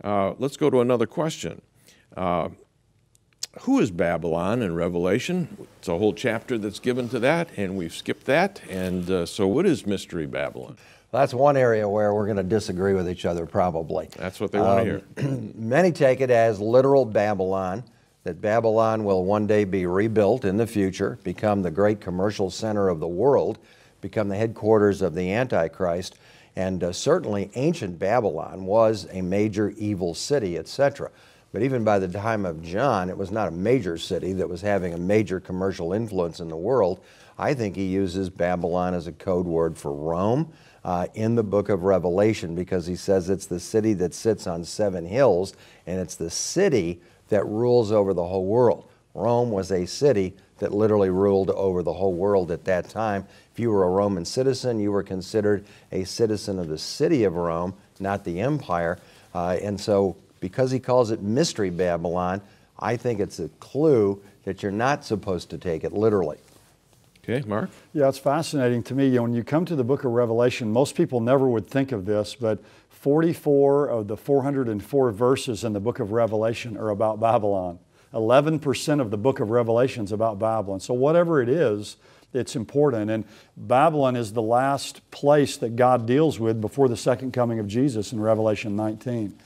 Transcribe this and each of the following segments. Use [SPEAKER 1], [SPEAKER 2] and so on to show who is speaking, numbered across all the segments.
[SPEAKER 1] Let's go to another question. Who is Babylon in Revelation? It's a whole chapter that's given to that, and we've skipped that. And so what is Mystery Babylon?
[SPEAKER 2] That's one area where we're going to disagree with each other, probably.
[SPEAKER 1] That's what they want to hear.
[SPEAKER 2] Many take it as literal Babylon, that Babylon will one day be rebuilt in the future, become the great commercial center of the world, become the headquarters of the Antichrist, and certainly ancient Babylon was a major evil city, etc. But even by the time of John, it was not a major city that was having a major commercial influence in the world. I think he uses Babylon as a code word for Rome in the book of Revelation, because he says it's the city that sits on 7 hills, and it's the city that rules over the whole world. Rome was a city that literally ruled over the whole world at that time. If you were a Roman citizen, you were considered a citizen of the city of Rome, not the empire. And so because he calls it Mystery Babylon, I think it's a clue that you're not supposed to take it literally.
[SPEAKER 1] Okay, Mark?
[SPEAKER 3] Yeah, it's fascinating to me. You know, when you come to the book of Revelation, most people never would think of this, but 44 of the 404 verses in the book of Revelation are about Babylon. 11% of the book of Revelation is about Babylon. So whatever it is, it's important. And Babylon is the last place that God deals with before the second coming of Jesus in Revelation 19.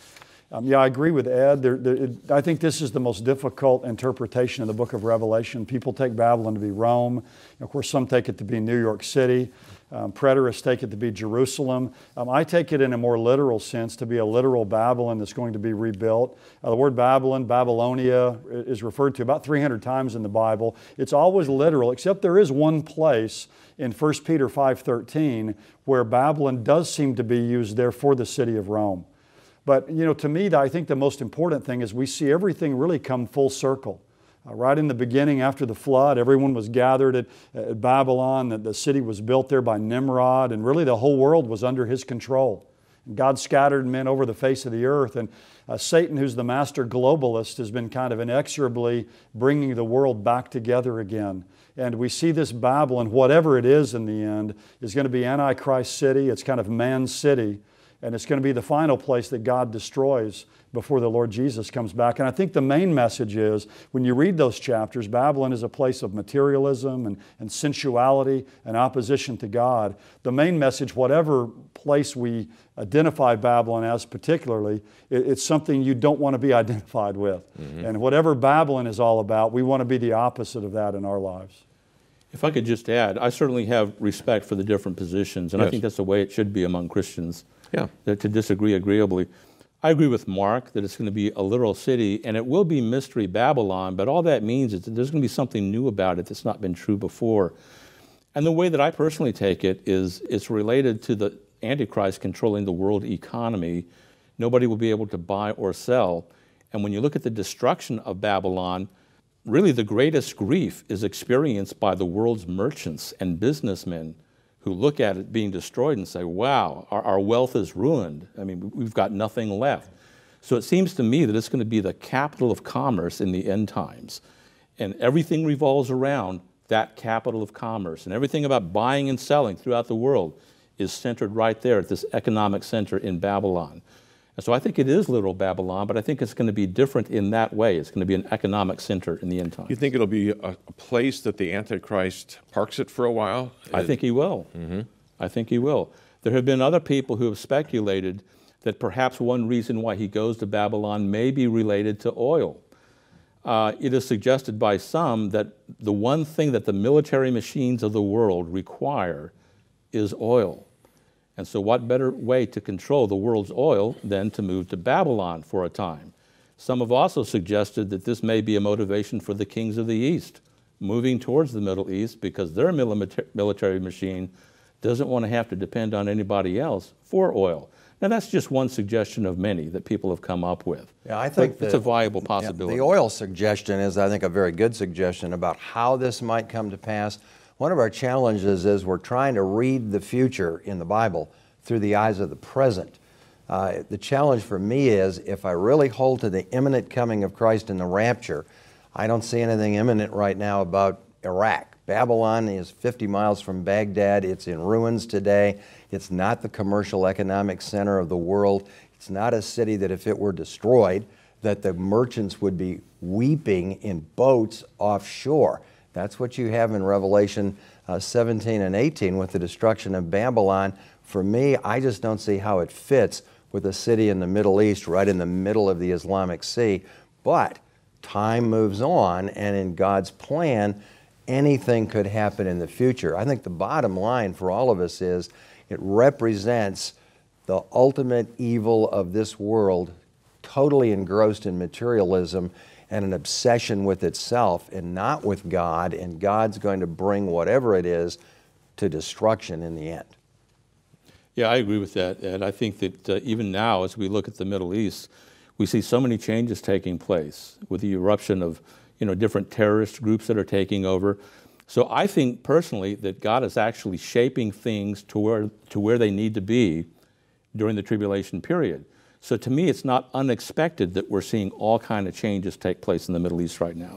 [SPEAKER 3] Yeah, I agree with Ed. I think this is the most difficult interpretation of the book of Revelation. People take Babylon to be Rome. Of course, some take it to be New York City. Preterists take it to be Jerusalem. I take it in a more literal sense to be a literal Babylon that's going to be rebuilt. The word Babylon, Babylonia, is referred to about 300 times in the Bible. It's always literal, except there is one place in 1 Peter 5:13 where Babylon does seem to be used there for the city of Rome. But, you know, to me, I think the most important thing is we see everything really come full circle. Right in the beginning, after the flood, everyone was gathered at Babylon. The city was built there by Nimrod, and really the whole world was under his control. God scattered men over the face of the earth, and Satan, who's the master globalist, has been kind of inexorably bringing the world back together again. And we see this Babylon, whatever it is in the end, is going to be Antichrist city. It's kind of man's city. And it's going to be the final place that God destroys before the Lord Jesus comes back. And I think the main message is, when you read those chapters, Babylon is a place of materialism and sensuality and opposition to God. The main message, whatever place we identify Babylon as particularly, it's something you don't want to be identified with. Mm-hmm. And whatever Babylon is all about, we want to be the opposite of that in our lives.
[SPEAKER 4] If I could just add, I certainly have respect for the different positions, and yes, I think that's the way it should be among Christians.
[SPEAKER 1] Yeah.
[SPEAKER 4] To disagree agreeably. I agree with Mark that it's going to be a literal city, and it will be Mystery Babylon, but all that means is that there's going to be something new about it that's not been true before. And the way that I personally take it is it's related to the Antichrist controlling the world economy. Nobody will be able to buy or sell. And when you look at the destruction of Babylon, really the greatest grief is experienced by the world's merchants and businessmen who look at it being destroyed and say, wow, our wealth is ruined. I mean, we've got nothing left. So it seems to me that it's going to be the capital of commerce in the end times. And everything revolves around that capital of commerce. And everything about buying and selling throughout the world is centered right there at this economic center in Babylon. And so I think it is literal Babylon, but I think it's going to be different in that way. It's going to be an economic center in the end times.
[SPEAKER 1] You think it'll be a place that the Antichrist parks it for a while?
[SPEAKER 4] I think he will. Mm-hmm. I think he will. There have been other people who have speculated that perhaps one reason why he goes to Babylon may be related to oil. It is suggested by some that the one thing that the military machines of the world require is oil. And so what better way to control the world's oil than to move to Babylon for a time? Some have also suggested that this may be a motivation for the kings of the East, moving towards the Middle East because their military machine doesn't want to have to depend on anybody else for oil. Now that's just one suggestion of many that people have come up with.
[SPEAKER 2] Yeah, I think
[SPEAKER 4] it's a viable possibility.
[SPEAKER 2] Yeah, the oil suggestion is, I think, a very good suggestion about how this might come to pass. One of our challenges is we're trying to read the future in the Bible through the eyes of the present. The challenge for me is, if I really hold to the imminent coming of Christ in the rapture, I don't see anything imminent right now about Iraq. Babylon is 50 miles from Baghdad. It's in ruins today. It's not the commercial economic center of the world. It's not a city that if it were destroyed, that the merchants would be weeping in boats offshore. That's what you have in Revelation 17 and 18 with the destruction of Babylon. For me, I just don't see how it fits with a city in the Middle East, right in the middle of the Islamic Sea. But time moves on, and in God's plan, anything could happen in the future. I think the bottom line for all of us is it represents the ultimate evil of this world, totally engrossed in materialism and an obsession with itself and not with God, and God's going to bring whatever it is to destruction in the end.
[SPEAKER 4] Yeah, I agree with that, Ed. I think that even now, as we look at the Middle East, we see so many changes taking place with the eruption of different terrorist groups that are taking over. So I think personally that God is actually shaping things to where they need to be during the tribulation period. So to me, it's not unexpected that we're seeing all kinds of changes take place in the Middle East right now.